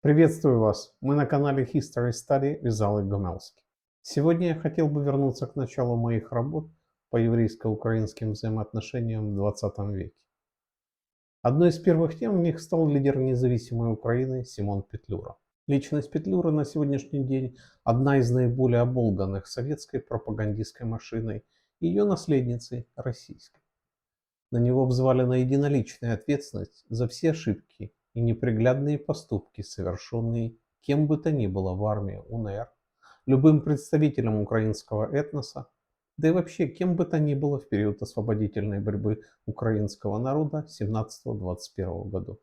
Приветствую вас! Мы на канале History Study Вязал и Гомелский. Сегодня я хотел бы вернуться к началу моих работ по еврейско-украинским взаимоотношениям в 20 веке. Одной из первых тем в них стал лидер независимой Украины Симон Петлюра. Личность Петлюры на сегодняшний день одна из наиболее оболганных советской пропагандистской машиной и ее наследницей российской. На него взвалена единоличная ответственность за все ошибки и неприглядные поступки, совершенные кем бы то ни было в армии УНР, любым представителем украинского этноса, да и вообще кем бы то ни было в период освободительной борьбы украинского народа 17-21 годов.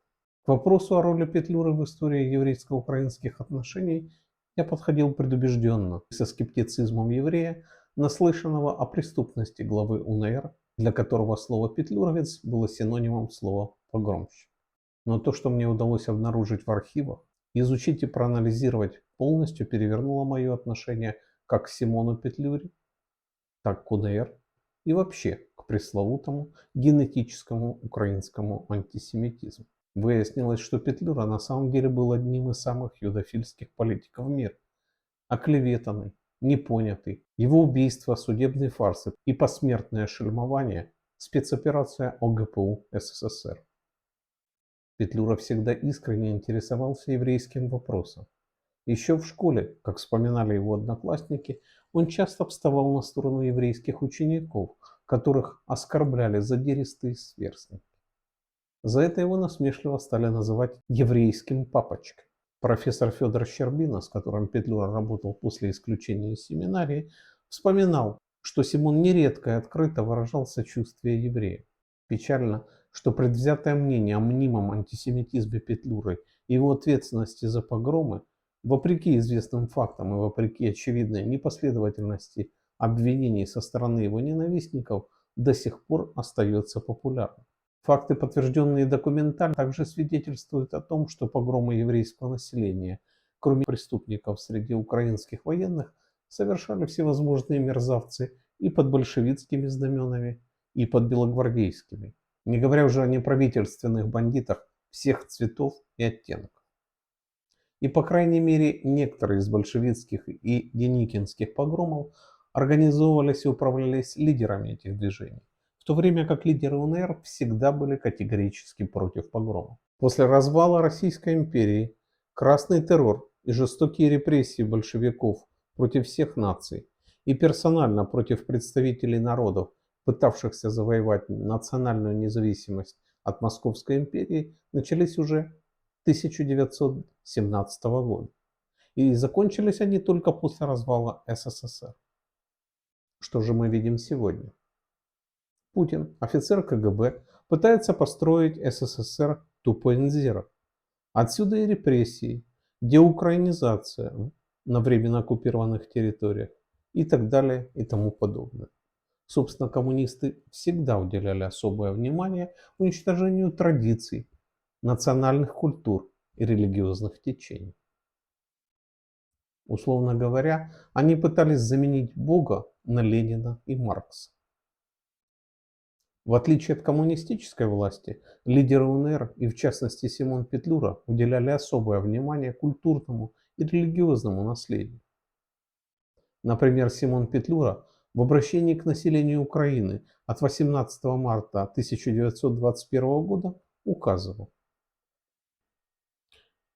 К вопросу о роли Петлюры в истории еврейско-украинских отношений я подходил предубежденно, со скептицизмом еврея, наслышанного о преступности главы УНР, для которого слово «петлюровец» было синонимом слова «погромщик». Но то, что мне удалось обнаружить в архивах, изучить и проанализировать, полностью перевернуло мое отношение как к Симону Петлюре, так к УНР и вообще к пресловутому генетическому украинскому антисемитизму. Выяснилось, что Петлюра на самом деле был одним из самых юдофильских политиков мира, оклеветанный, непонятый. Его убийство, судебные фарсы и посмертное шельмование – спецоперация ОГПУ СССР. Петлюра всегда искренне интересовался еврейским вопросом. Еще в школе, как вспоминали его одноклассники, он часто вставал на сторону еврейских учеников, которых оскорбляли задиристые сверстники. За это его насмешливо стали называть еврейским папочкой. Профессор Федор Щербина, с которым Петлюра работал после исключения из семинарии, вспоминал, что Симон нередко и открыто выражал сочувствие евреям. Печально, что предвзятое мнение о мнимом антисемитизме Петлюры и его ответственности за погромы, вопреки известным фактам и вопреки очевидной непоследовательности обвинений со стороны его ненавистников, до сих пор остается популярным. Факты, подтвержденные документально, также свидетельствуют о том, что погромы еврейского населения, кроме преступников среди украинских военных, совершали всевозможные мерзавцы и под большевистскими знаменами, и под белогвардейскими, не говоря уже о неправительственных бандитах всех цветов и оттенков. И по крайней мере некоторые из большевистских и деникинских погромов организовывались и управлялись лидерами этих движений, в то время как лидеры УНР всегда были категорически против погромов. После развала Российской империи красный террор и жестокие репрессии большевиков против всех наций и персонально против представителей народов, пытавшихся завоевать национальную независимость от Московской империи, начались уже 1917 года. И закончились они только после развала СССР. Что же мы видим сегодня? Путин, офицер КГБ, пытается построить СССР 2.0. Отсюда и репрессии, деукраинизация на временно оккупированных территориях и так далее и тому подобное. Собственно, коммунисты всегда уделяли особое внимание уничтожению традиций, национальных культур и религиозных течений. Условно говоря, они пытались заменить Бога на Ленина и Маркса. В отличие от коммунистической власти, лидеры УНР и в частности Симон Петлюра уделяли особое внимание культурному и религиозному наследию. Например, Симон Петлюра в обращении к населению Украины от 18 марта 1921 года указывал: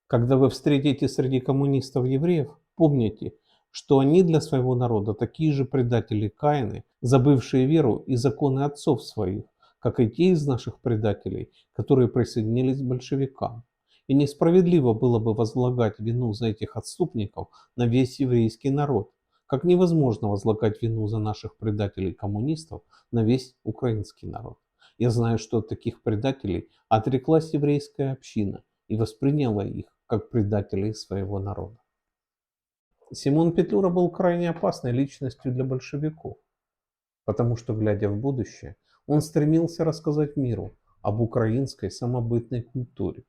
когда вы встретите среди коммунистов евреев, помните, что они для своего народа такие же предатели Каины, забывшие веру и законы отцов своих, как и те из наших предателей, которые присоединились к большевикам. И несправедливо было бы возлагать вину за этих отступников на весь еврейский народ, как невозможно возлагать вину за наших предателей-коммунистов на весь украинский народ. Я знаю, что от таких предателей отреклась еврейская община и восприняла их как предателей своего народа. Симон Петлюра был крайне опасной личностью для большевиков, потому что, глядя в будущее, он стремился рассказать миру об украинской самобытной культуре.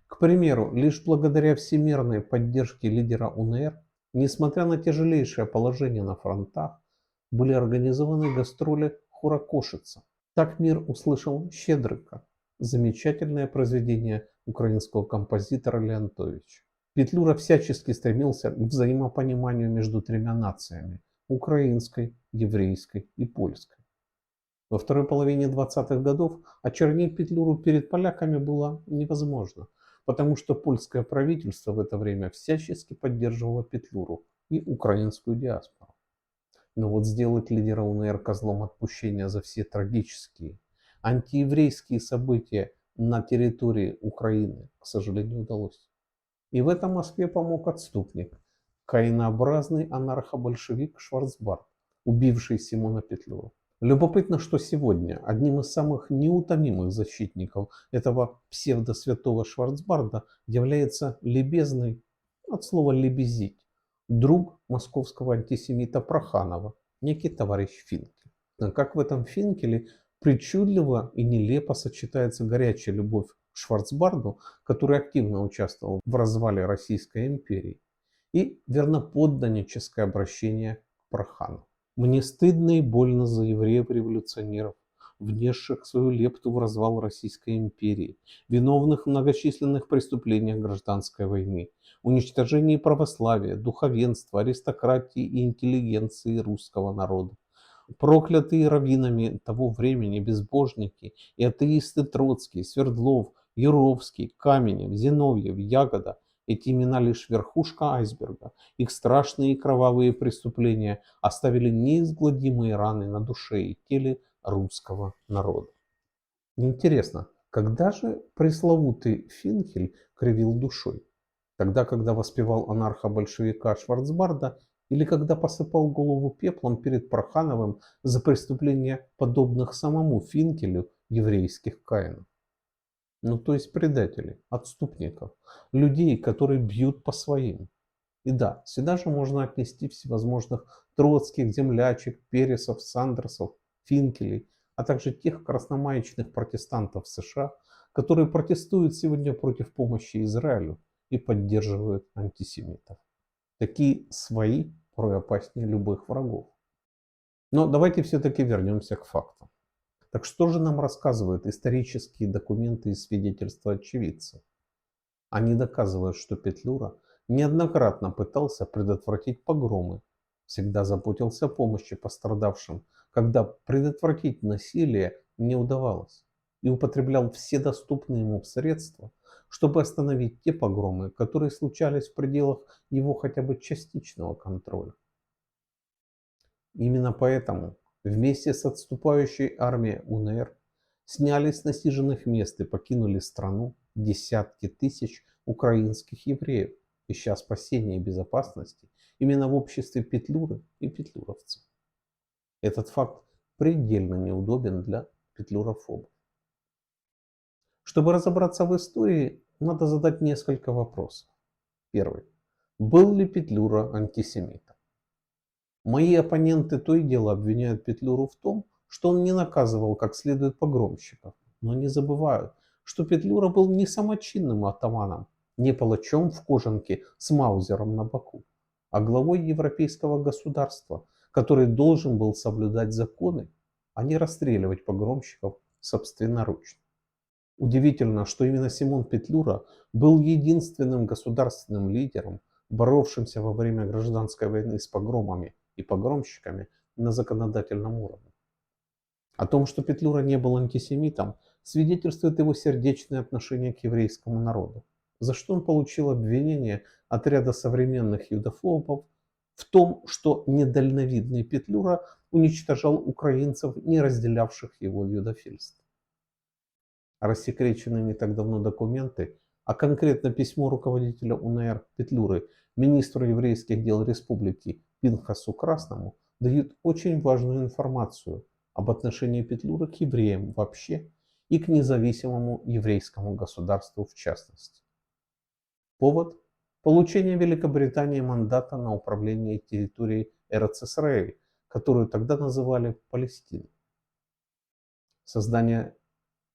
К примеру, лишь благодаря всемирной поддержке лидера УНР, несмотря на тяжелейшее положение на фронтах, были организованы гастроли хора Кошица. Так мир услышал «Щедрика», замечательное произведение украинского композитора Леонтовича. Петлюра всячески стремился к взаимопониманию между тремя нациями – украинской, еврейской и польской. Во второй половине 20-х годов очернить Петлюру перед поляками было невозможно, потому что польское правительство в это время всячески поддерживало Петлюру и украинскую диаспору. Но вот сделать лидера УНР козлом отпущения за все трагические антиеврейские события на территории Украины, к сожалению, удалось. И в этом Москве помог отступник, каинообразный анархо-большевик Шварцбард, убивший Симона Петлюру. Любопытно, что сегодня одним из самых неутомимых защитников этого псевдосвятого Шварцбарда является любезный, от слова «лебезить», друг московского антисемита Проханова, некий товарищ Финкель. Но как в этом Финкеле причудливо и нелепо сочетается горячая любовь к Шварцбарду, который активно участвовал в развале Российской империи, и верноподданническое обращение к Проханову. Мне стыдно и больно за евреев-революционеров, внесших свою лепту в развал Российской империи, виновных в многочисленных преступлениях гражданской войны, уничтожении православия, духовенства, аристократии и интеллигенции русского народа. Проклятые раввинами того времени безбожники и атеисты Троцкий, Свердлов, Юровский, Каменев, Зиновьев, Ягода – эти имена лишь верхушка айсберга. Их страшные и кровавые преступления оставили неизгладимые раны на душе и теле русского народа. Интересно, когда же пресловутый Финкель кривил душой? Тогда, когда воспевал анархо-большевика Шварцбарда, или когда посыпал голову пеплом перед Прохановым за преступления, подобных самому Финкелю, еврейских каинов? Ну, то есть предателей, отступников, людей, которые бьют по своим. И да, сюда же можно отнести всевозможных Троцких, землячек, Пересов, Сандерсов, Финкелей, а также тех красномаечных протестантов США, которые протестуют сегодня против помощи Израилю и поддерживают антисемитов. Такие свои порой опаснее любых врагов. Но давайте все-таки вернемся к фактам. Так что же нам рассказывают исторические документы и свидетельства очевидцев? Они доказывают, что Петлюра неоднократно пытался предотвратить погромы, всегда заботился о помощи пострадавшим, когда предотвратить насилие не удавалось, и употреблял все доступные ему средства, чтобы остановить те погромы, которые случались в пределах его хотя бы частичного контроля. Именно поэтому вместе с отступающей армией УНР снялись с насиженных мест и покинули страну десятки тысяч украинских евреев, ища спасения и безопасности именно в обществе Петлюры и петлюровцев. Этот факт предельно неудобен для петлюрофобов. Чтобы разобраться в истории, надо задать несколько вопросов. Первый. Был ли Петлюра антисемитом? Мои оппоненты то и дело обвиняют Петлюру в том, что он не наказывал как следует погромщиков, но не забывают, что Петлюра был не самочинным атаманом, не палачом в кожанке с маузером на боку, а главой европейского государства, который должен был соблюдать законы, а не расстреливать погромщиков собственноручно. Удивительно, что именно Симон Петлюра был единственным государственным лидером, боровшимся во время гражданской войны с погромами и погромщиками на законодательном уровне. О том, что Петлюра не был антисемитом, свидетельствует его сердечное отношение к еврейскому народу, за что он получил обвинение от ряда современных юдофобов в том, что недальновидный Петлюра уничтожал украинцев, не разделявших его юдофильство. Рассекреченные не так давно документы, а конкретно письмо руководителя УНР Петлюры министру еврейских дел республики Пинхасу Красному, дают очень важную информацию об отношении Петлюры к евреям вообще и к независимому еврейскому государству в частности. Повод – получение Великобритании мандата на управление территорией Эрец-Исраэль, которую тогда называли Палестиной. Создание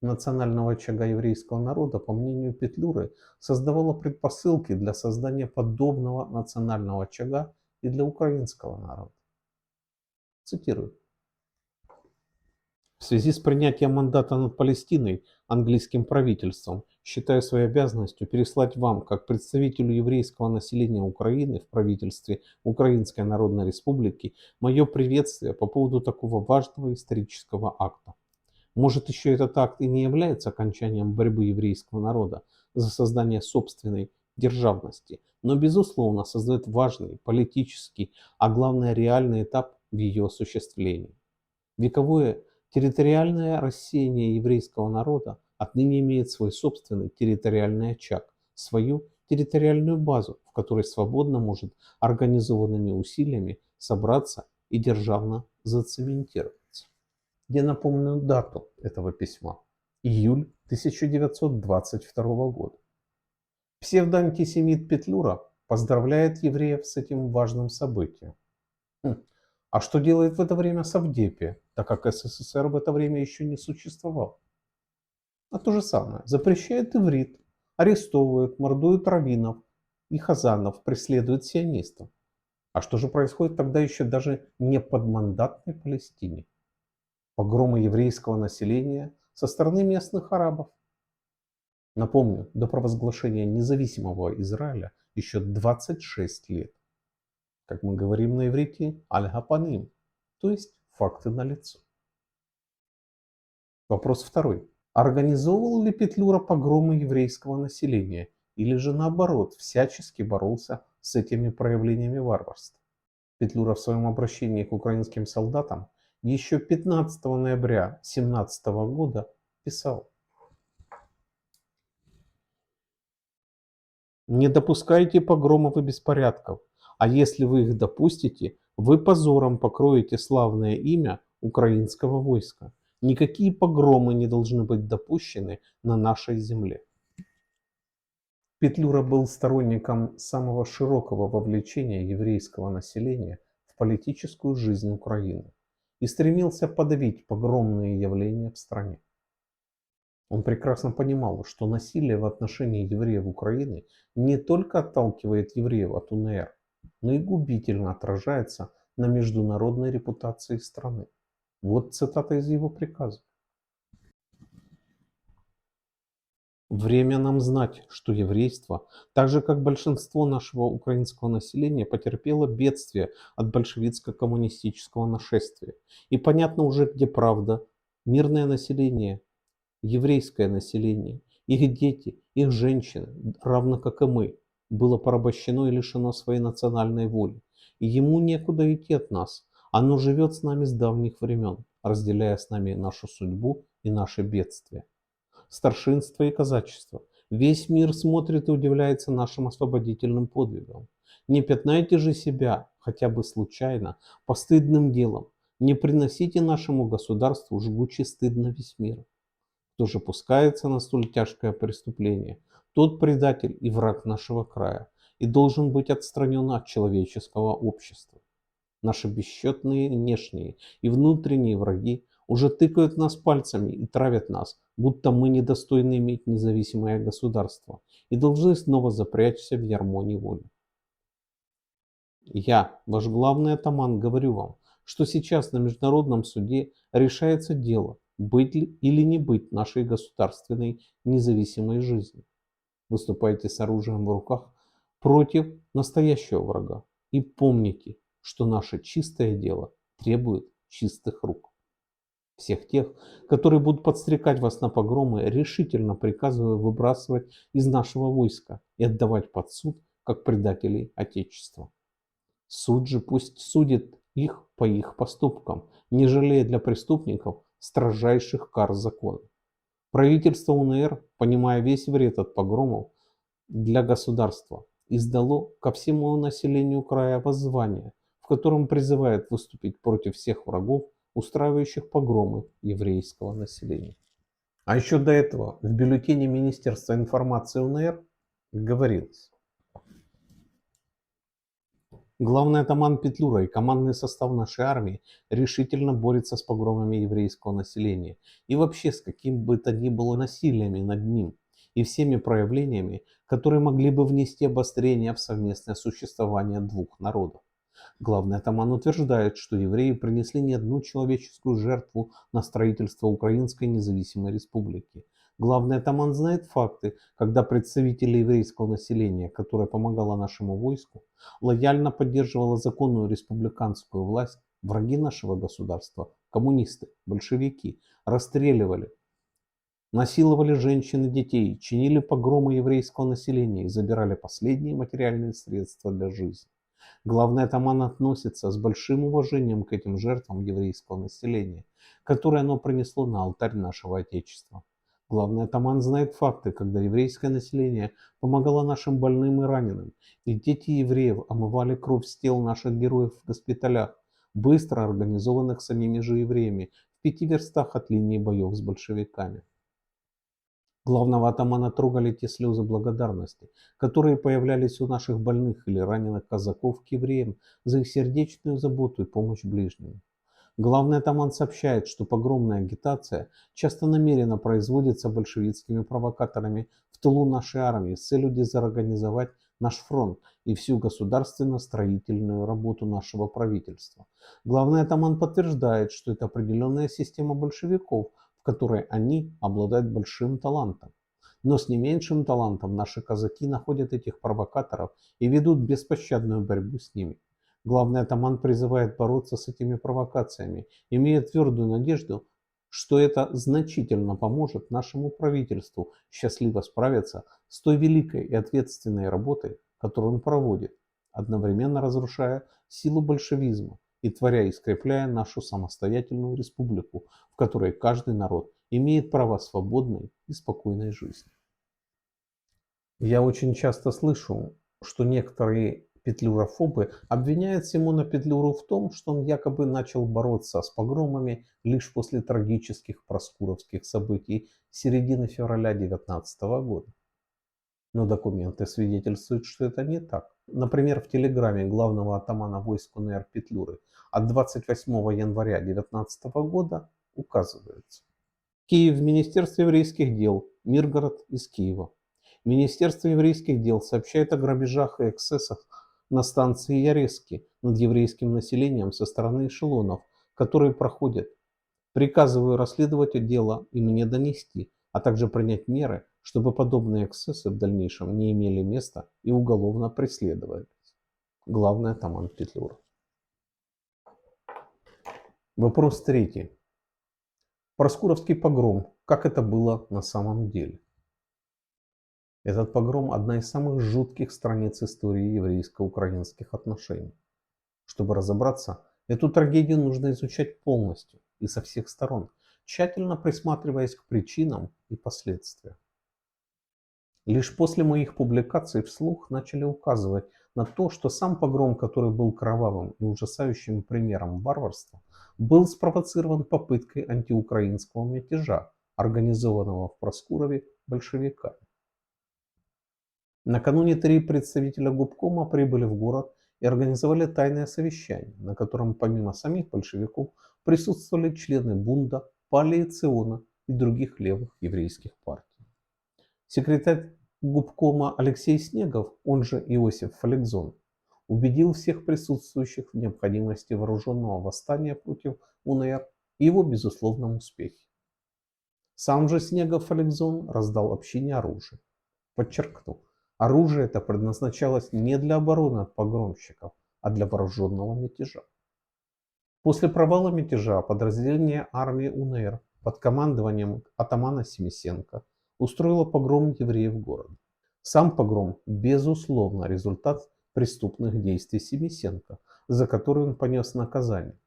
национального очага еврейского народа, по мнению Петлюры, создавало предпосылки для создания подобного национального очага и для украинского народа. Цитирую. В связи с принятием мандата над Палестиной английским правительством считаю своей обязанностью переслать вам, как представителю еврейского населения Украины в правительстве Украинской Народной Республики, мое приветствие по поводу такого важного исторического акта. Может, еще этот акт и не является окончанием борьбы еврейского народа за создание собственной державности, но, безусловно, создает важный политический, а главное реальный этап в ее осуществлении. Вековое территориальное рассеяние еврейского народа отныне имеет свой собственный территориальный очаг, свою территориальную базу, в которой свободно может организованными усилиями собраться и державно зацементироваться. Я напомню дату этого письма. Июль 1922 года. Псевдоантисемит Петлюра поздравляет евреев с этим важным событием. А что делает в это время Совдепия, так как СССР в это время еще не существовал? А то же самое. Запрещает иврит, арестовывает, мордует раввинов и хазанов, преследует сионистов. А что же происходит тогда еще даже не подмандатной Палестине? Погромы еврейского населения со стороны местных арабов. Напомню, до провозглашения независимого Израиля еще 26 лет. Как мы говорим на иврите, аль-гапаним, то есть факты налицо. Вопрос второй. Организовывал ли Петлюра погромы еврейского населения или же наоборот всячески боролся с этими проявлениями варварства? Петлюра в своем обращении к украинским солдатам еще 15 ноября 1917 года писал: «Не допускайте погромов и беспорядков, а если вы их допустите, вы позором покроете славное имя украинского войска. Никакие погромы не должны быть допущены на нашей земле». Петлюра был сторонником самого широкого вовлечения еврейского населения в политическую жизнь Украины и стремился подавить погромные явления в стране. Он прекрасно понимал, что насилие в отношении евреев Украины не только отталкивает евреев от УНР, но и губительно отражается на международной репутации страны. Вот цитата из его приказа. Время нам знать, что еврейство, так же как большинство нашего украинского населения, потерпело бедствие от большевистско-коммунистического нашествия. И понятно уже, где правда. Мирное население, еврейское население, их дети, их женщины, равно как и мы, было порабощено и лишено своей национальной воли. И ему некуда идти от нас. Оно живет с нами с давних времен, разделяя с нами нашу судьбу и наши бедствия. Старшинство и казачество. Весь мир смотрит и удивляется нашим освободительным подвигам. Не пятнайте же себя, хотя бы случайно, постыдным делом. Не приносите нашему государству жгуче стыдно весь мир. Кто же пускается на столь тяжкое преступление, тот предатель и враг нашего края и должен быть отстранен от человеческого общества. Наши бесчетные внешние и внутренние враги уже тыкают нас пальцами и травят нас, будто мы недостойны иметь независимое государство и должны снова запрячься в ярмо неволи. Я, ваш главный атаман, говорю вам, что сейчас на международном суде решается дело, быть ли или не быть нашей государственной независимой жизни. Выступайте с оружием в руках против настоящего врага и помните, что наше чистое дело требует чистых рук. Всех тех, которые будут подстрекать вас на погромы, решительно приказываю выбрасывать из нашего войска и отдавать под суд, как предателей Отечества. Суд же пусть судит их по их поступкам, не жалея для преступников строжайших кар закона. Правительство УНР, понимая весь вред от погромов для государства, издало ко всему населению края воззвание, в котором призывает выступить против всех врагов, устраивающих погромы еврейского населения. А еще до этого в бюллетене Министерства информации УНР говорилось: главный атаман Петлюра и командный состав нашей армии решительно борется с погромами еврейского населения и вообще с каким бы то ни было насилиями над ним и всеми проявлениями, которые могли бы внести обострение в совместное существование двух народов. Главный атаман утверждает, что евреи принесли не одну человеческую жертву на строительство Украинской независимой республики. Главный атаман знает факты, когда представители еврейского населения, которое помогало нашему войску, лояльно поддерживало законную республиканскую власть, враги нашего государства, коммунисты, большевики, расстреливали, насиловали женщин и детей, чинили погромы еврейского населения и забирали последние материальные средства для жизни. Главный атаман относится с большим уважением к этим жертвам еврейского населения, которые оно принесло на алтарь нашего Отечества. Главный атаман знает факты, когда еврейское население помогало нашим больным и раненым, и дети евреев омывали кровь с тел наших героев в госпиталях, быстро организованных самими же евреями, в 5 верстах от линии боев с большевиками. Главного атамана трогали те слезы благодарности, которые появлялись у наших больных или раненых казаков к евреям за их сердечную заботу и помощь ближним. Главный атаман сообщает, что погромная агитация часто намеренно производится большевистскими провокаторами в тылу нашей армии с целью дезорганизовать наш фронт и всю государственно-строительную работу нашего правительства. Главный атаман подтверждает, что это определенная система большевиков, в которой они обладают большим талантом. Но с не меньшим талантом наши казаки находят этих провокаторов и ведут беспощадную борьбу с ними. Главный атаман призывает бороться с этими провокациями, имея твердую надежду, что это значительно поможет нашему правительству счастливо справиться с той великой и ответственной работой, которую он проводит, одновременно разрушая силу большевизма и творя и скрепляя нашу самостоятельную республику, в которой каждый народ имеет право свободной и спокойной жизни. Я очень часто слышу, что некоторые петлюрофобы обвиняют Симона Петлюру в том, что он якобы начал бороться с погромами лишь после трагических проскуровских событий середины февраля 19 года. Но документы свидетельствуют, что это не так. Например, в телеграмме главного атамана войск УНР Петлюры от 28 января 19 года указывается: Киев, Министерство еврейских дел, Миргород из Киева. Министерство еврейских дел сообщает о грабежах и эксцессах на станции Ярески над еврейским населением со стороны эшелонов, которые проходят. Приказываю расследовать дело и мне донести, а также принять меры, чтобы подобные эксцессы в дальнейшем не имели места и уголовно преследовались. Главный атаман Петлюра. Вопрос третий. Проскуровский погром. Как это было на самом деле? Этот погром – одна из самых жутких страниц истории еврейско-украинских отношений. Чтобы разобраться, эту трагедию нужно изучать полностью и со всех сторон, тщательно присматриваясь к причинам и последствиям. Лишь после моих публикаций вслух начали указывать на то, что сам погром, который был кровавым и ужасающим примером варварства, был спровоцирован попыткой антиукраинского мятежа, организованного в Проскурове большевиками. Накануне 3 представителя губкома прибыли в город и организовали тайное совещание, на котором помимо самих большевиков присутствовали члены Бунда, Пале-Циона и других левых еврейских партий. Секретарь губкома Алексей Снегов, он же Иосиф Фаликзон, убедил всех присутствующих в необходимости вооруженного восстания против УНР и его безусловном успехе. Сам же Снегов Фаликзон раздал общине оружие. Подчеркну, оружие это предназначалось не для обороны от погромщиков, а для вооруженного мятежа. После провала мятежа подразделение армии УНР под командованием атамана Семисенко устроило погром евреев в городе. Сам погром, безусловно, результат преступных действий Семисенко, за которые он понес наказание.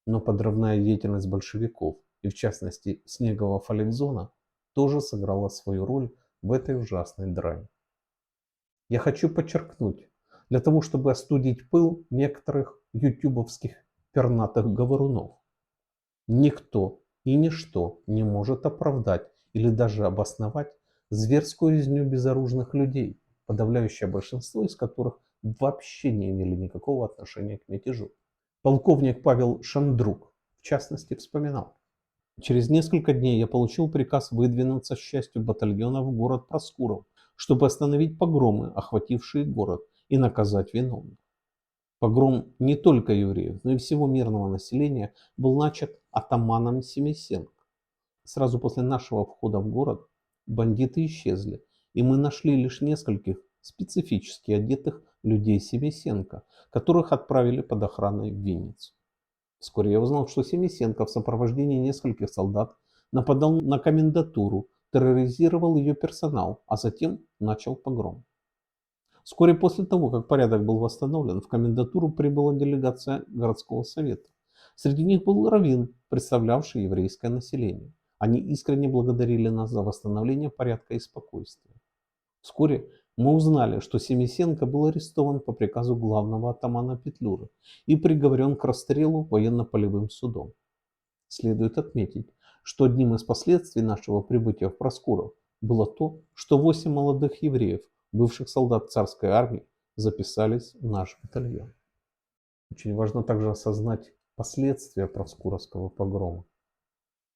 Но подрывная деятельность большевиков, и в частности Снегова Фаликзона, тоже сыграла свою роль в этой ужасной драме. Я хочу подчеркнуть, для того, чтобы остудить пыл некоторых ютубовских пернатых говорунов, никто и ничто не может оправдать или даже обосновать зверскую резню безоружных людей, подавляющее большинство из которых вообще не имели никакого отношения к мятежу. Полковник Павел Шандрук, в частности, вспоминал: через несколько дней я получил приказ выдвинуться с частью батальона в город Проскуров, чтобы остановить погромы, охватившие город, и наказать виновных. Погром не только евреев, но и всего мирного населения был начат атаманом Семисенко. Сразу после нашего входа в город бандиты исчезли, и мы нашли лишь нескольких специфически одетых людей Семисенко, которых отправили под охраной в Винницу. Вскоре я узнал, что Семисенко в сопровождении нескольких солдат нападал на комендатуру, терроризировал ее персонал, а затем начал погром. Вскоре после того, как порядок был восстановлен, в комендатуру прибыла делегация городского совета. Среди них был раввин, представлявший еврейское население. Они искренне благодарили нас за восстановление порядка и спокойствия. Вскоре мы узнали, что Семисенко был арестован по приказу главного атамана Петлюры и приговорен к расстрелу военно-полевым судом. Следует отметить, что одним из последствий нашего прибытия в Проскуров было то, что 8 молодых евреев, бывших солдат царской армии, записались в наш батальон. Очень важно также осознать последствия Проскуровского погрома.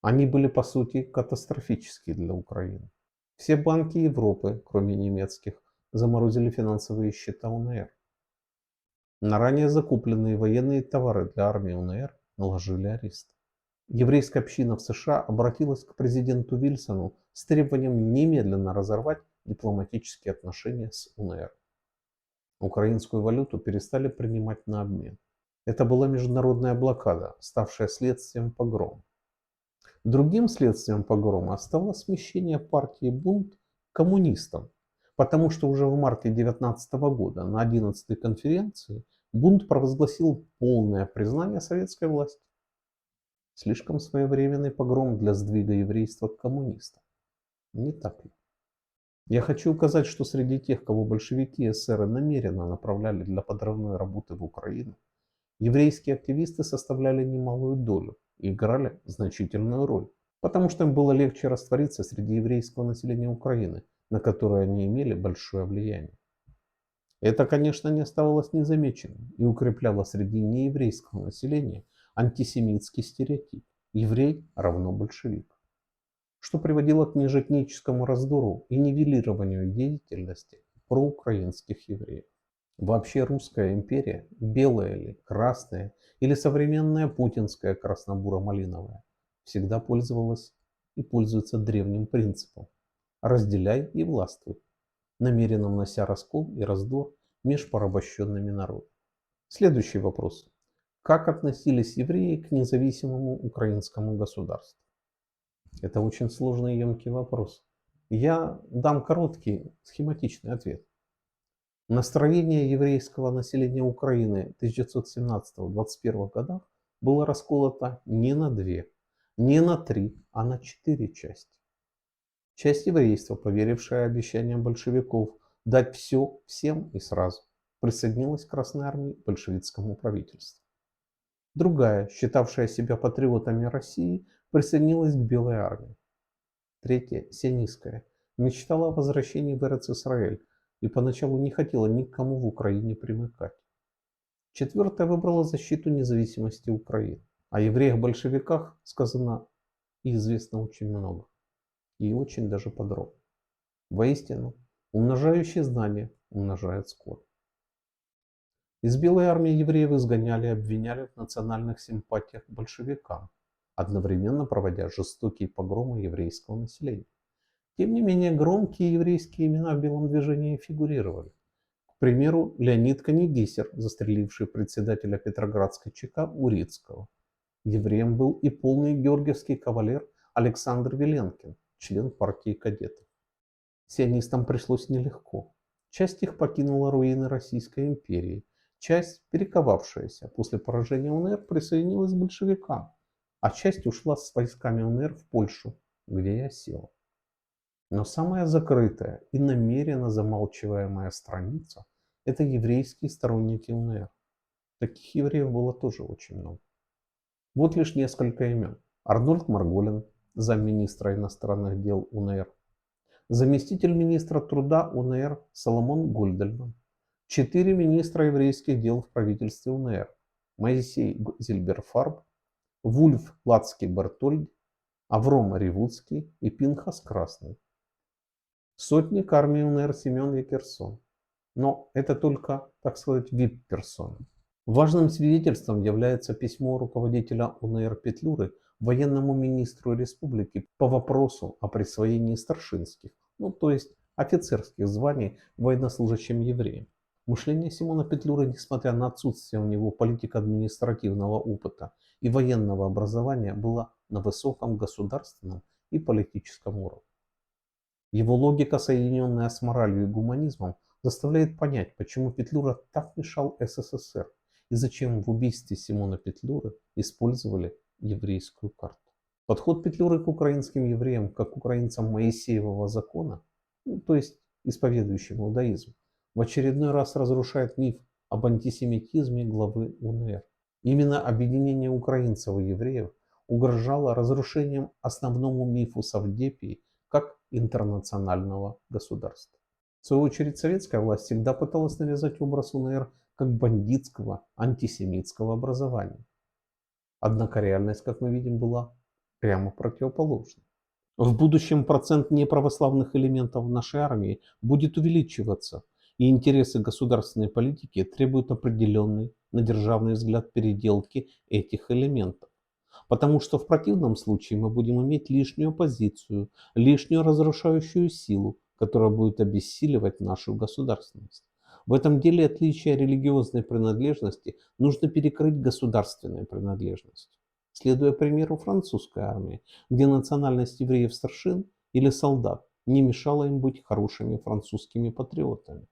Они были по сути катастрофические для Украины. Все банки Европы, кроме немецких, заморозили финансовые счета УНР. На ранее закупленные военные товары для армии УНР наложили арест. Еврейская община в США обратилась к президенту Вильсону с требованием немедленно разорвать дипломатические отношения с УНР. Украинскую валюту перестали принимать на обмен. Это была международная блокада, ставшая следствием погрома. Другим следствием погрома стало смещение партии Бунт коммунистам, потому что уже в марте 2019 года на 11-й конференции Бунт провозгласил полное признание советской власти. Слишком своевременный погром для сдвига еврейства к коммунистам. Не так ли? Я хочу указать, что среди тех, кого большевики и эсеры намеренно направляли для подрывной работы в Украину, еврейские активисты составляли немалую долю и играли значительную роль, потому что им было легче раствориться среди еврейского населения Украины, на которое они имели большое влияние. Это, конечно, не оставалось незамеченным и укрепляло среди нееврейского населения антисемитский стереотип «еврей равно большевик», что приводило к межэтническому раздору и нивелированию деятельности проукраинских евреев. Вообще русская империя, белая ли, красная или современная путинская красно-буро-малиновая, всегда пользовалась и пользуется древним принципом «разделяй и властвуй», намеренно внося раскол и раздор меж порабощенными народами. Следующий вопрос. Как относились евреи к независимому украинскому государству? Это очень сложный и емкий вопрос. Я дам короткий схематичный ответ. Настроение еврейского населения Украины в 1917-21 годах было расколото не на две, не на три, а на четыре части. Часть еврейства, поверившая обещаниям большевиков дать все всем и сразу, присоединилась к Красной армии к большевистскому правительству. Другая, считавшая себя патриотами России, присоединилась к Белой армии. Третья, сионистская, мечтала о возвращении в Эрец-Исраэль и поначалу не хотела никому в Украине примыкать. Четвертая выбрала защиту независимости Украины. О евреях-большевиках сказано и известно очень много. И очень даже подробно. Воистину, умножающие знания умножает скорбь. Из Белой армии евреев изгоняли и обвиняли в национальных симпатиях к большевикам, одновременно проводя жестокие погромы еврейского населения. Тем не менее, громкие еврейские имена в белом движении фигурировали. К примеру, Леонид Канегисер, застреливший председателя Петроградской ЧК Урицкого. Евреем был и полный георгиевский кавалер Александр Веленкин, член партии кадетов. Сионистам пришлось нелегко. Часть их покинула руины Российской империи, часть, перековавшаяся после поражения УНР, присоединилась к большевикам, а часть ушла с войсками УНР в Польшу, где и осела. Но самая закрытая и намеренно замалчиваемая страница – это еврейские сторонники УНР. Таких евреев было тоже очень много. Вот лишь несколько имен. Арнольд Марголин, замминистра иностранных дел УНР, заместитель министра труда УНР Соломон Гольдельман, 4 министра еврейских дел в правительстве УНР: Моисей Зильберфарб, Вульф Лацкий-Бертольд, Авром Ревудский и Пинхас Красный. Сотник армии УНР Семен Екерсон. Но это только, так сказать, вип-персоны. Важным свидетельством является письмо руководителя УНР Петлюры военному министру республики по вопросу о присвоении старшинских, ну то есть офицерских званий военнослужащим евреям. Мышление Симона Петлюры, несмотря на отсутствие у него политико-административного опыта и военного образования, было на высоком государственном и политическом уровне. Его логика, соединенная с моралью и гуманизмом, заставляет понять, почему Петлюра так мешал СССР и зачем в убийстве Симона Петлюры использовали еврейскую карту. Подход Петлюры к украинским евреям, как к украинцам Моисеевого закона, ну, то есть исповедующим иудаизм, в очередной раз разрушает миф об антисемитизме главы УНР. Именно объединение украинцев и евреев угрожало разрушением основному мифу Совдепии как интернационального государства. В свою очередь, советская власть всегда пыталась навязать образ УНР как бандитского, антисемитского образования. Однако реальность, как мы видим, была прямо противоположной. В будущем процент неправославных элементов в нашей армии будет увеличиваться, и интересы государственной политики требуют определенной, на державный взгляд, переделки этих элементов. Потому что в противном случае мы будем иметь лишнюю оппозицию, лишнюю разрушающую силу, которая будет обессиливать нашу государственность. В этом деле отличие религиозной принадлежности нужно перекрыть государственной принадлежностью. Следуя примеру французской армии, где национальность евреев старшин или солдат не мешала им быть хорошими французскими патриотами.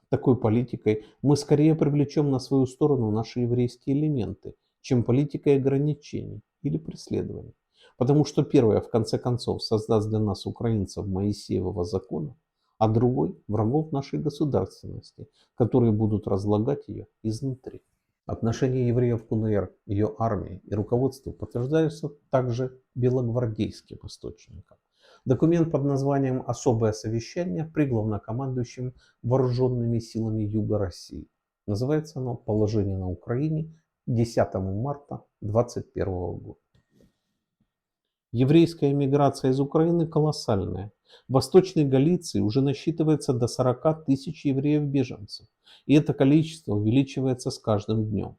Такой политикой мы скорее привлечем на свою сторону наши еврейские элементы, чем политикой ограничений или преследований. Потому что первое, в конце концов, создаст для нас, украинцев, Моисеевого закона, а другой– врагов нашей государственности, которые будут разлагать ее изнутри. Отношение евреев к УНР, ее армии и руководству подтверждаются также белогвардейским источникам. Документ под названием «Особое совещание при главнокомандующем вооруженными силами Юга России». Называется оно «Положение на Украине 10 марта 2021 года». Еврейская эмиграция из Украины колоссальная. В Восточной Галиции уже насчитывается до 40 тысяч евреев-беженцев, и это количество увеличивается с каждым днем.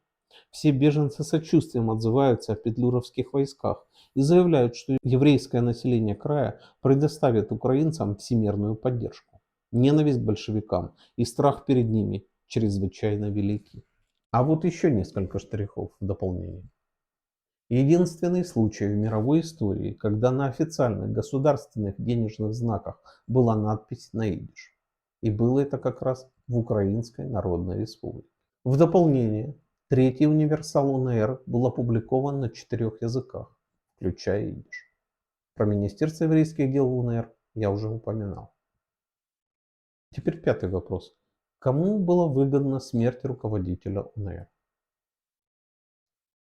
Все беженцы с сочувствием отзываются о петлюровских войсках и заявляют, что еврейское население края предоставит украинцам всемирную поддержку. Ненависть к большевикам и страх перед ними чрезвычайно велики. А вот еще несколько штрихов в дополнение. Единственный случай в мировой истории, когда на официальных государственных денежных знаках была надпись на идиш. И было это как раз в Украинской Народной Республике. В дополнение, третий универсал УНР был опубликован на 4 языках, включая идиш. Про Министерство еврейских дел в УНР я уже упоминал. Теперь пятый вопрос. Кому была выгодна смерть руководителя УНР?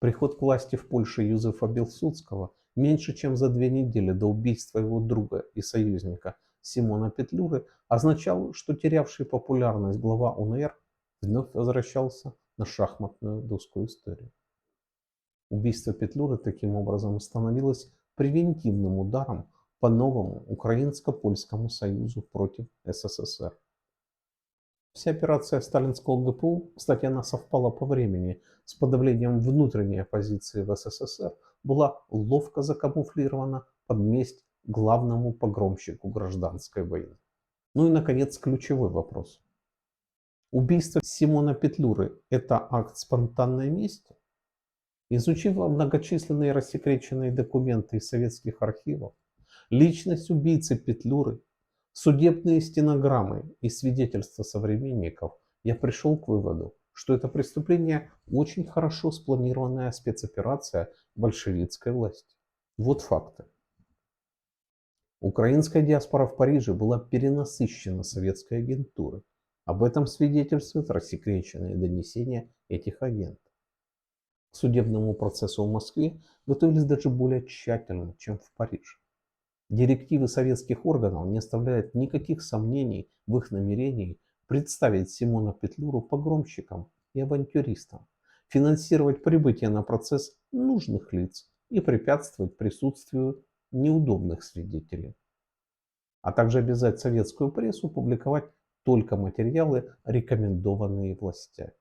Приход к власти в Польше Юзефа Белсудского меньше чем за 2 недели до убийства его друга и союзника Симона Петлюры означал, что терявший популярность глава УНР вновь возвращался на шахматную доску истории. Убийство Петлюры таким образом становилось превентивным ударом по новому Украинско-Польскому союзу против СССР. Вся операция сталинского ГПУ, кстати, она совпала по времени с подавлением внутренней оппозиции в СССР, была ловко закамуфлирована под месть главному погромщику гражданской войны. Ну и, наконец, ключевой вопрос. Убийство Симона Петлюры– это акт спонтанной мести? Изучив многочисленные рассекреченные документы из советских архивов, личность убийцы Петлюры, судебные стенограммы и свидетельства современников, я пришел к выводу, что это преступление очень хорошо спланированная спецоперация большевистской власти. Вот факты. Украинская диаспора в Париже была перенасыщена советской агентурой. Об этом свидетельствуют рассекреченные донесения этих агентов. К судебному процессу в Москве готовились даже более тщательно, чем в Париже. Директивы советских органов не оставляют никаких сомнений в их намерении представить Симона Петлюру погромщиком и авантюристом, финансировать прибытие на процесс нужных лиц и препятствовать присутствию неудобных свидетелей, а также обязать советскую прессу публиковать только материалы, рекомендованные властями.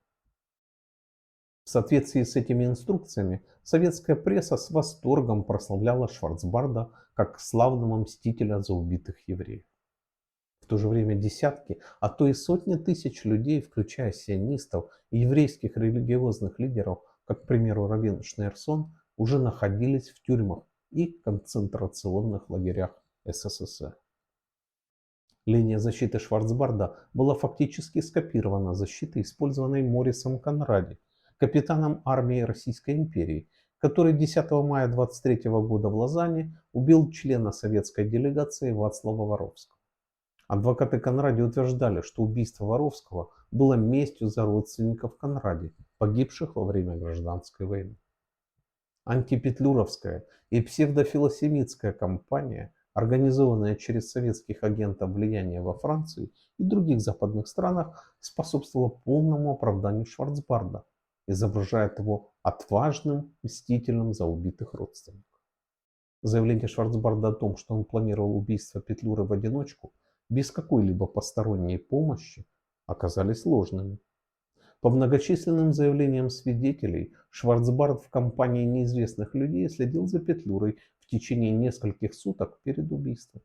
В соответствии с этими инструкциями, советская пресса с восторгом прославляла Шварцбарда как славного мстителя за убитых евреев. В то же время десятки, а то и сотни тысяч людей, включая сионистов и еврейских религиозных лидеров, как, к примеру, раввин Шнейрсон, уже находились в тюрьмах и концентрационных лагерях СССР. Линия защиты Шварцбарда была фактически скопирована защитой, использованной Морисом Конради, капитаном армии Российской империи, который 10 мая 23 года в Лозанне убил члена советской делегации Вацлава Воровского. Адвокаты Конради утверждали, что убийство Воровского было местью за родственников Конради, погибших во время гражданской войны. Антипетлюровская и псевдофилосемитская кампания, организованная через советских агентов влияния во Франции и других западных странах, способствовала полному оправданию Шварцбарда, изображая его отважным мстителем за убитых родственников. Заявление Шварцбарда о том, что он планировал убийство Петлюры в одиночку, без какой-либо посторонней помощи, оказались ложными. По многочисленным заявлениям свидетелей, Шварцбард в компании неизвестных людей следил за Петлюрой в течение нескольких суток перед убийством.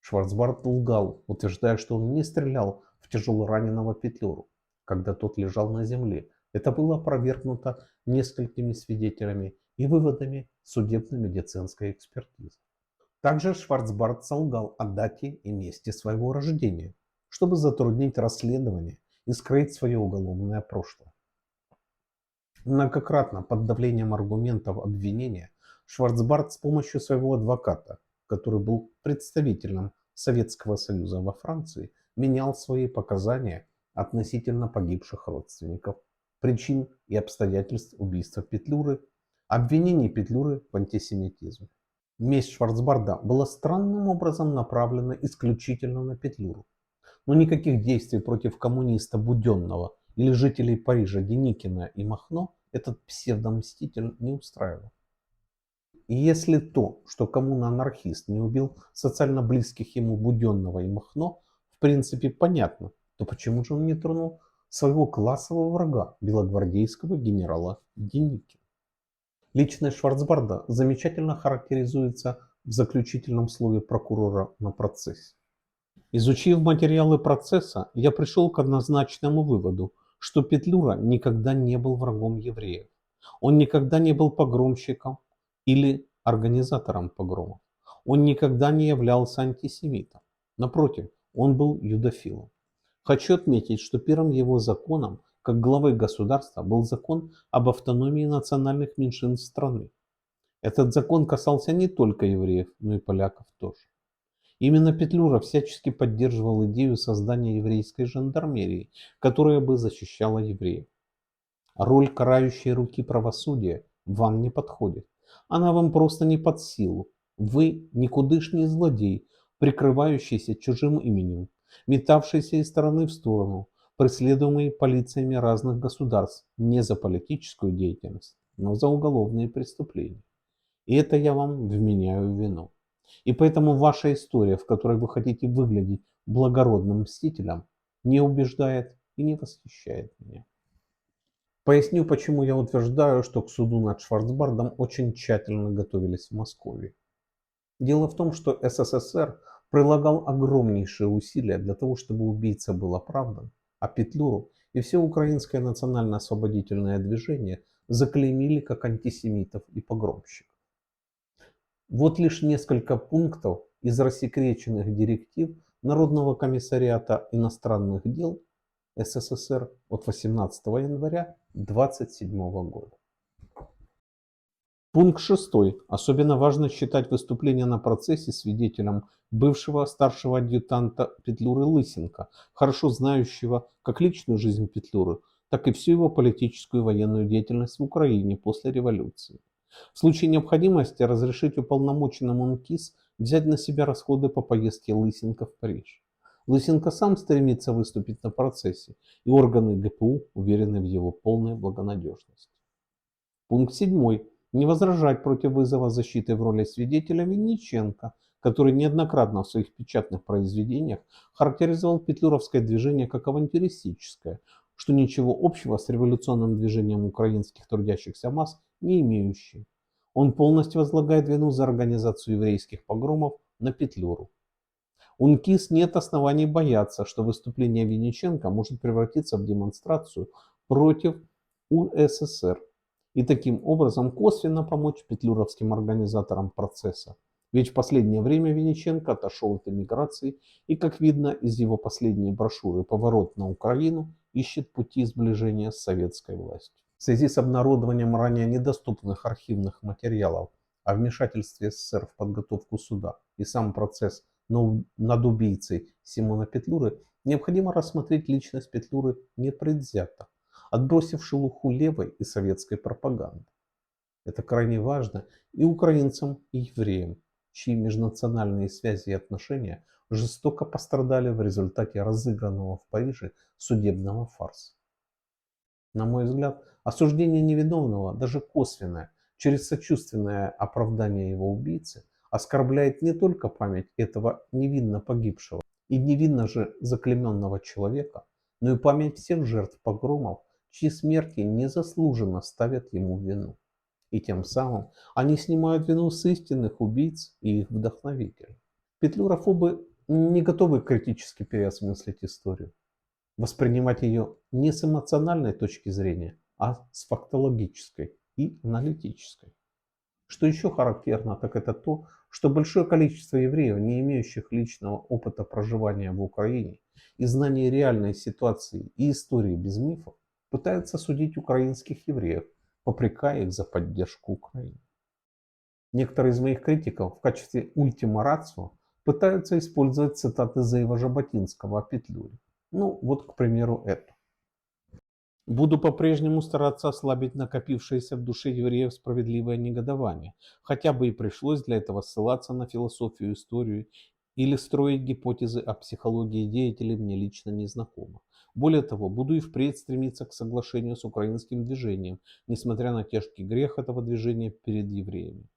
Шварцбард лгал, утверждая, что он не стрелял в тяжелораненого Петлюру, когда тот лежал на земле. Это было опровергнуто несколькими свидетелями и выводами судебно-медицинской экспертизы. Также Шварцбард солгал о дате и месте своего рождения, чтобы затруднить расследование и скрыть свое уголовное прошлое. Многократно под давлением аргументов обвинения Шварцбард с помощью своего адвоката, который был представителем Советского Союза во Франции, менял свои показания относительно погибших родственников, причин и обстоятельств убийства Петлюры, обвинений Петлюры в антисемитизме. Месть Шварцбарда была странным образом направлена исключительно на Петлюру. Но никаких действий против коммуниста Буденного или жителей Парижа Деникина и Махно этот псевдомститель не устраивал. И если то, что коммуна-анархист не убил социально близких ему Буденного и Махно, в принципе понятно, то почему же он не тронул своего классового врага, белогвардейского генерала Деникина? Личность Шварцбарда замечательно характеризуется в заключительном слове прокурора на процессе. Изучив материалы процесса, я пришел к однозначному выводу, что Петлюра никогда не был врагом евреев. Он никогда не был погромщиком или организатором погромов. Он никогда не являлся антисемитом. Напротив, он был юдофилом. Хочу отметить, что первым его законом, как главы государства, был закон об автономии национальных меньшинств страны. Этот закон касался не только евреев, но и поляков тоже. Именно Петлюра всячески поддерживал идею создания еврейской жандармерии, которая бы защищала евреев. Роль карающей руки правосудия вам не подходит. Она вам просто не под силу. Вы никудышний злодей, прикрывающийся чужим именем, метавшийся из стороны в сторону, преследуемый полициями разных государств не за политическую деятельность, но за уголовные преступления. И это я вам вменяю в вину. И поэтому ваша история, в которой вы хотите выглядеть благородным мстителем, не убеждает и не восхищает меня. Поясню, почему я утверждаю, что к суду над Шварцбардом очень тщательно готовились в Москве. Дело в том, что СССР прилагал огромнейшие усилия для того, чтобы убийца был оправдан, а Петлюру и все украинское национально-освободительное движение заклеймили как антисемитов и погромщиков. Вот лишь несколько пунктов из рассекреченных директив Народного комиссариата иностранных дел СССР от 18 января 1927 года. Пункт 6. Особенно важно считать выступление на процессе свидетелем бывшего старшего адъютанта Петлюры Лысенко, хорошо знающего как личную жизнь Петлюры, так и всю его политическую и военную деятельность в Украине после революции. В случае необходимости разрешить уполномоченному МКИС взять на себя расходы по поездке Лысенко в Париж. Лысенко сам стремится выступить на процессе, и органы ГПУ уверены в его полной благонадежности. Пункт 7. Не возражать против вызова защиты в роли свидетеля Винниченко, который неоднократно в своих печатных произведениях характеризовал петлюровское движение как авантюристическое, что ничего общего с революционным движением украинских трудящихся масс не имеющие. Он полностью возлагает вину за организацию еврейских погромов на Петлюру. У НКИС нет оснований бояться, что выступление Винниченко может превратиться в демонстрацию против УССР и таким образом косвенно помочь петлюровским организаторам процесса. Ведь в последнее время Винниченко отошел от эмиграции и, как видно из его последней брошюры «Поворот на Украину», ищет пути сближения с советской властью. В связи с обнародованием ранее недоступных архивных материалов о вмешательстве СССР в подготовку суда и сам процесс над убийцей Симона Петлюры, необходимо рассмотреть личность Петлюры непредвзято, отбросив шелуху левой и советской пропаганды. Это крайне важно и украинцам, и евреям, чьи межнациональные связи и отношения жестоко пострадали в результате разыгранного в Париже судебного фарса. На мой взгляд, осуждение невиновного, даже косвенное, через сочувственное оправдание его убийцы, оскорбляет не только память этого невинно погибшего и невинно же заклейменного человека, но и память всех жертв погромов, чьи смерти незаслуженно ставят ему вину. И тем самым они снимают вину с истинных убийц и их вдохновителей. Петлюрофобы не готовы критически переосмыслить историю, воспринимать ее не с эмоциональной точки зрения, а с фактологической и аналитической. Что еще характерно, так это то, что большое количество евреев, не имеющих личного опыта проживания в Украине и знания реальной ситуации и истории без мифов, пытаются судить украинских евреев, попрекая их за поддержку Украины. Некоторые из моих критиков в качестве ультима рацио пытаются использовать цитаты Зеева Жаботинского о Петлюре. Ну, вот, к примеру, эту. Буду по-прежнему стараться ослабить накопившееся в душе евреев справедливое негодование, хотя бы и пришлось для этого ссылаться на философию, историю или строить гипотезы о психологии деятелей мне лично незнакомых. Более того, буду и впредь стремиться к соглашению с украинским движением, несмотря на тяжкий грех этого движения перед евреями.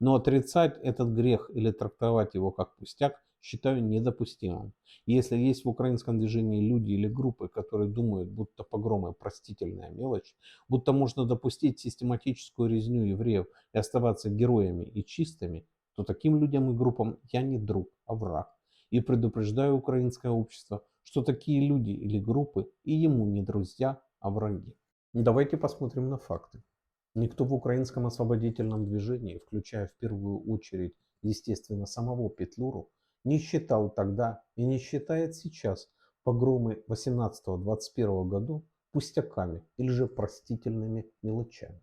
Но отрицать этот грех или трактовать его как пустяк считаю недопустимым. И если есть в украинском движении люди или группы, которые думают, будто погромы простительная мелочь, будто можно допустить систематическую резню евреев и оставаться героями и чистыми, то таким людям и группам я не друг, а враг. И предупреждаю украинское общество, что такие люди или группы и ему не друзья, а враги. Давайте посмотрим на факты. Никто в украинском освободительном движении, включая в первую очередь, естественно, самого Петлюру, не считал тогда и не считает сейчас погромы 18-21 году пустяками или же простительными мелочами.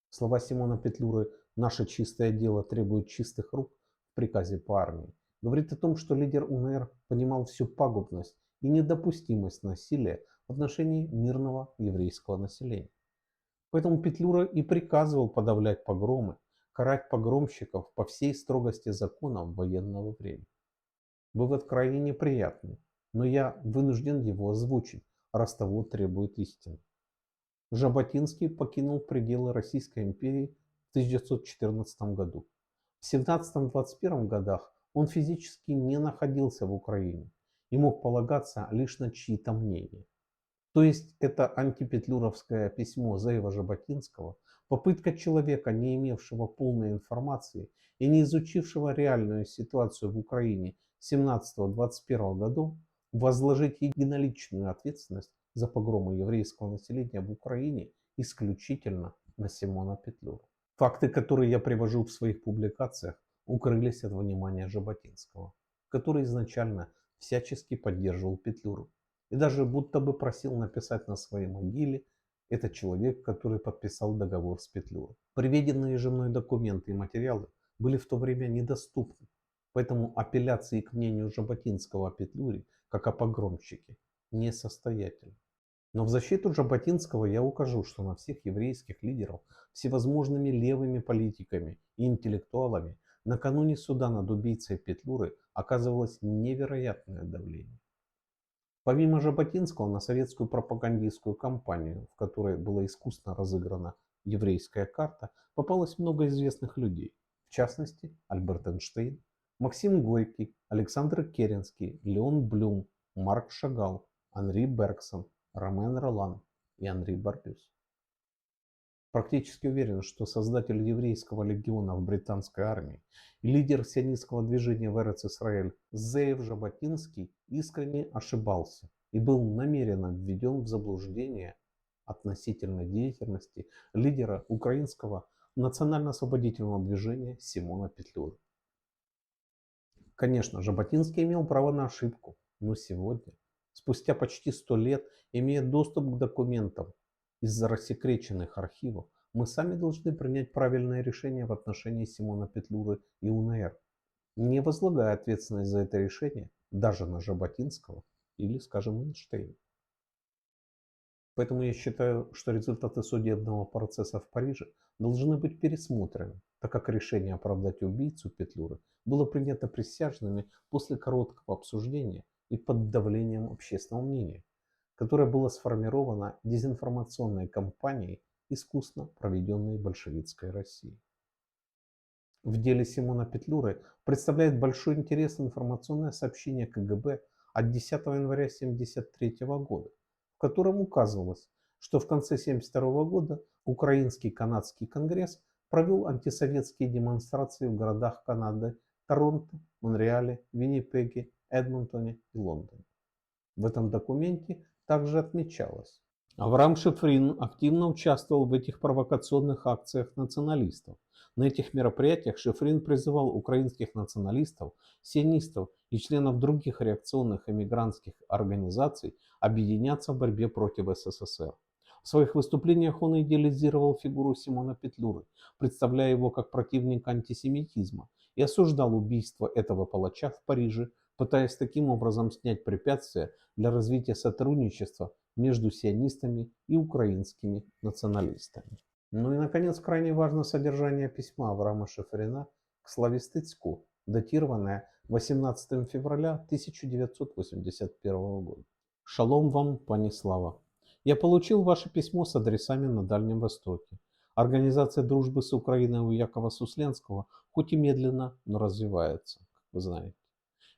Слова Симона Петлюры «наше чистое дело требует чистых рук» в приказе по армии говорит о том, что лидер УНР понимал всю пагубность и недопустимость насилия в отношении мирного еврейского населения. Поэтому Петлюра и приказывал подавлять погромы, карать погромщиков по всей строгости законов военного времени. Вывод крайне неприятный, но я вынужден его озвучить, раз того требует истина. Жаботинский покинул пределы Российской империи в 1914 году. В 17-21 годах он физически не находился в Украине и мог полагаться лишь на чьи-то мнения. То есть это антипетлюровское письмо Зеева Жаботинского, попытка человека, не имевшего полной информации и не изучившего реальную ситуацию в Украине 17-21 годов, возложить единоличную ответственность за погромы еврейского населения в Украине исключительно на Симона Петлюру. Факты, которые я привожу в своих публикациях, укрылись от внимания Жаботинского, который изначально всячески поддерживал Петлюру. И даже будто бы просил написать на своей могиле «это человек, который подписал договор с Петлюрой». Приведенные же мной документы и материалы были в то время недоступны, поэтому апелляции к мнению Жаботинского о Петлюре, как о погромщике, несостоятельны. Но в защиту Жаботинского я укажу, что на всех еврейских лидеров всевозможными левыми политиками и интеллектуалами накануне суда над убийцей Петлюры оказывалось невероятное давление. Помимо Жаботинского на советскую пропагандистскую кампанию, в которой была искусно разыграна еврейская карта, попалось много известных людей. В частности, Альберт Эйнштейн, Максим Горький, Александр Керенский, Леон Блюм, Марк Шагал, Анри Бергсон, Ромен Ролан и Анри Барбюс. Практически уверен, что создатель еврейского легиона в британской армии и лидер сионистского движения в Эрец-Исраэль Зеев Жаботинский искренне ошибался и был намеренно введен в заблуждение относительно деятельности лидера украинского национально-освободительного движения Симона Петлюры. Конечно, Жаботинский имел право на ошибку, но сегодня, спустя почти 100 лет, имея доступ к документам из рассекреченных архивов, мы сами должны принять правильное решение в отношении Симона Петлюры и УНР, не возлагая ответственность за это решение даже на Жаботинского или, скажем, Эйнштейна. Поэтому я считаю, что результаты судебного процесса в Париже должны быть пересмотрены, так как решение оправдать убийцу Петлюры было принято присяжными после короткого обсуждения и под давлением общественного мнения, которое было сформировано дезинформационной кампанией, искусно проведенной большевистской Россией. В деле Симона Петлюры представляет большой интерес информационное сообщение КГБ от 10 января 1973 года, в котором указывалось, что в конце 1972 года Украинский канадский конгресс провел антисоветские демонстрации в городах Канады Торонто, Монреале, Виннипеге, Эдмонтоне и Лондоне. В этом документе также отмечалось: Авраам Шифрин активно участвовал в этих провокационных акциях националистов. На этих мероприятиях Шифрин призывал украинских националистов, сионистов и членов других реакционных эмигрантских организаций объединяться в борьбе против СССР. В своих выступлениях он идеализировал фигуру Симона Петлюры, представляя его как противника антисемитизма, и осуждал убийство этого палача в Париже, пытаясь таким образом снять препятствия для развития сотрудничества между сионистами и украинскими националистами. Ну и, наконец, крайне важно содержание письма Авраама Шифрина к Славе Стецку, датированное 18 февраля 1981 года. Шалом вам, пани Слава. Я получил ваше письмо с адресами на Дальнем Востоке. Организация дружбы с Украиной у Якова Сусленского хоть и медленно, но развивается, как вы знаете.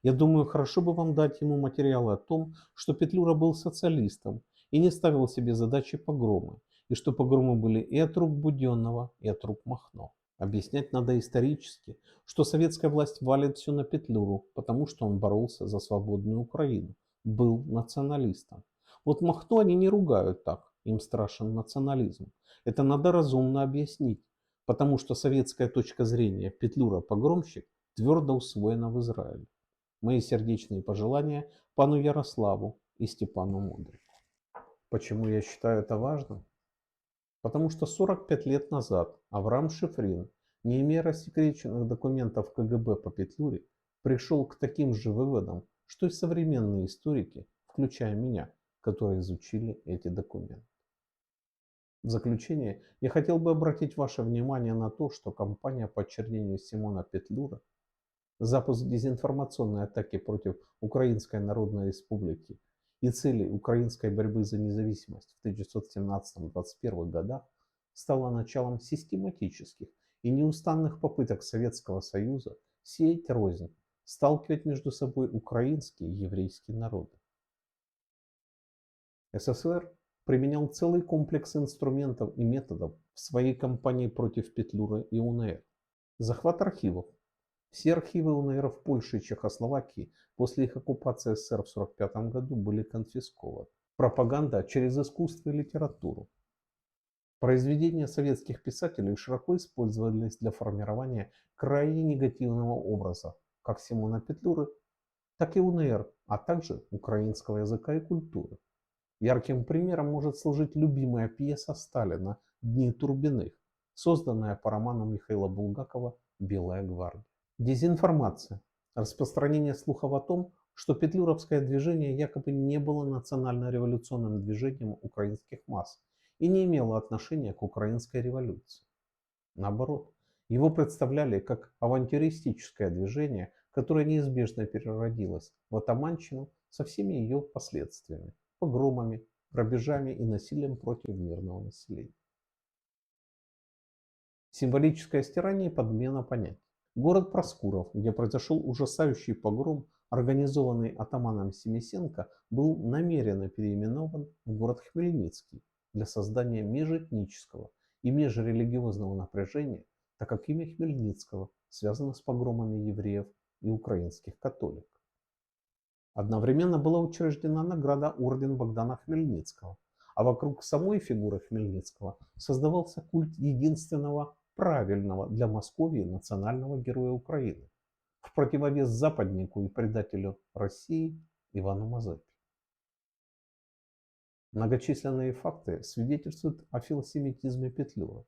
Я думаю, хорошо бы вам дать ему материалы о том, что Петлюра был социалистом и не ставил себе задачи погромы, и что погромы были и от рук Буденного, и от рук Махно. Объяснять надо исторически, что советская власть валит все на Петлюру, потому что он боролся за свободную Украину, был националистом. Вот Махно они не ругают так, им страшен национализм. Это надо разумно объяснить, потому что советская точка зрения Петлюра-погромщик твердо усвоена в Израиле. Мои сердечные пожелания пану Ярославу и Степану Мудрику. Почему я считаю это важным? Потому что 45 лет назад Авраам Шифрин, не имея рассекреченных документов КГБ по Петлюре, пришел к таким же выводам, что и современные историки, включая меня, которые изучили эти документы. В заключение я хотел бы обратить ваше внимание на то, что кампания по очернению Симона Петлюры, запуск дезинформационной атаки против Украинской Народной Республики и цели украинской борьбы за независимость в 1917-1921 годах стала началом систематических и неустанных попыток Советского Союза сеять рознь, сталкивать между собой украинские и еврейские народы. СССР применял целый комплекс инструментов и методов в своей кампании против Петлюры и УНР. Захват архивов. Все архивы УНР в Польше и Чехословакии после их оккупации СССР в 1945 году были конфискованы. Пропаганда через искусство и литературу. Произведения советских писателей широко использовались для формирования крайне негативного образа как Симона Петлюры, так и УНР, а также украинского языка и культуры. Ярким примером может служить любимая пьеса Сталина «Дни Турбиных», созданная по роману Михаила Булгакова «Белая гвардия». Дезинформация. Распространение слухов о том, что петлюровское движение якобы не было национально-революционным движением украинских масс и не имело отношения к украинской революции. Наоборот, его представляли как авантюристическое движение, которое неизбежно переродилось в атаманщину со всеми ее последствиями, погромами, грабежами и насилием против мирного населения. Символическое стирание и подмена понятий. Город Проскуров, где произошел ужасающий погром, организованный атаманом Семисенко, был намеренно переименован в город Хмельницкий для создания межэтнического и межрелигиозного напряжения, так как имя Хмельницкого связано с погромами евреев и украинских католиков. Одновременно была учреждена награда Орден Богдана Хмельницкого, а вокруг самой фигуры Хмельницкого создавался культ единственного правильного для Московии национального героя Украины, в противовес западнику и предателю России Ивану Мазепе. Многочисленные факты свидетельствуют о филосемитизме Петлюры.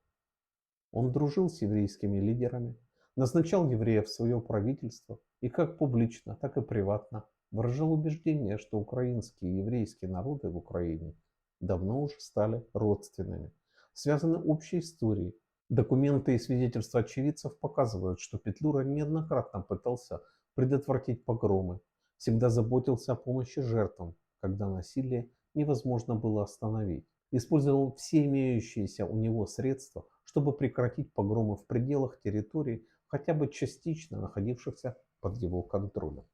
Он дружил с еврейскими лидерами, назначал евреев в свое правительство и как публично, так и приватно выражал убеждение, что украинские и еврейские народы в Украине давно уже стали родственными, связаны общей историей. Документы и свидетельства очевидцев показывают, что Петлюра неоднократно пытался предотвратить погромы, всегда заботился о помощи жертвам, когда насилие невозможно было остановить. Использовал все имеющиеся у него средства, чтобы прекратить погромы в пределах территорий, хотя бы частично находившихся под его контролем.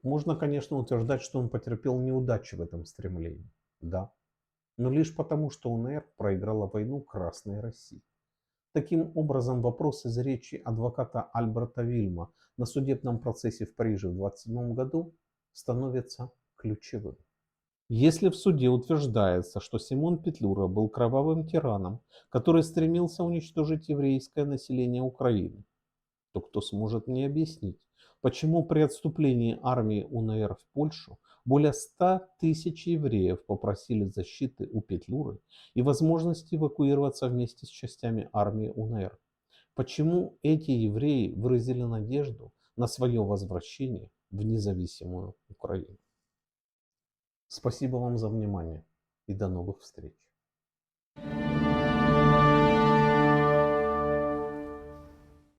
Можно, конечно, утверждать, что он потерпел неудачи в этом стремлении. Да, но лишь потому, что УНР проиграла войну Красной России. Таким образом, вопрос из речи адвоката Альберта Вильма на судебном процессе в Париже в 1927 году становится ключевым. Если в суде утверждается, что Симон Петлюра был кровавым тираном, который стремился уничтожить еврейское население Украины, то кто сможет мне объяснить, почему при отступлении армии УНР в Польшу более 100 тысяч евреев попросили защиты у Петлюры и возможности эвакуироваться вместе с частями армии УНР? Почему эти евреи выразили надежду на свое возвращение в независимую Украину? Спасибо вам за внимание и до новых встреч.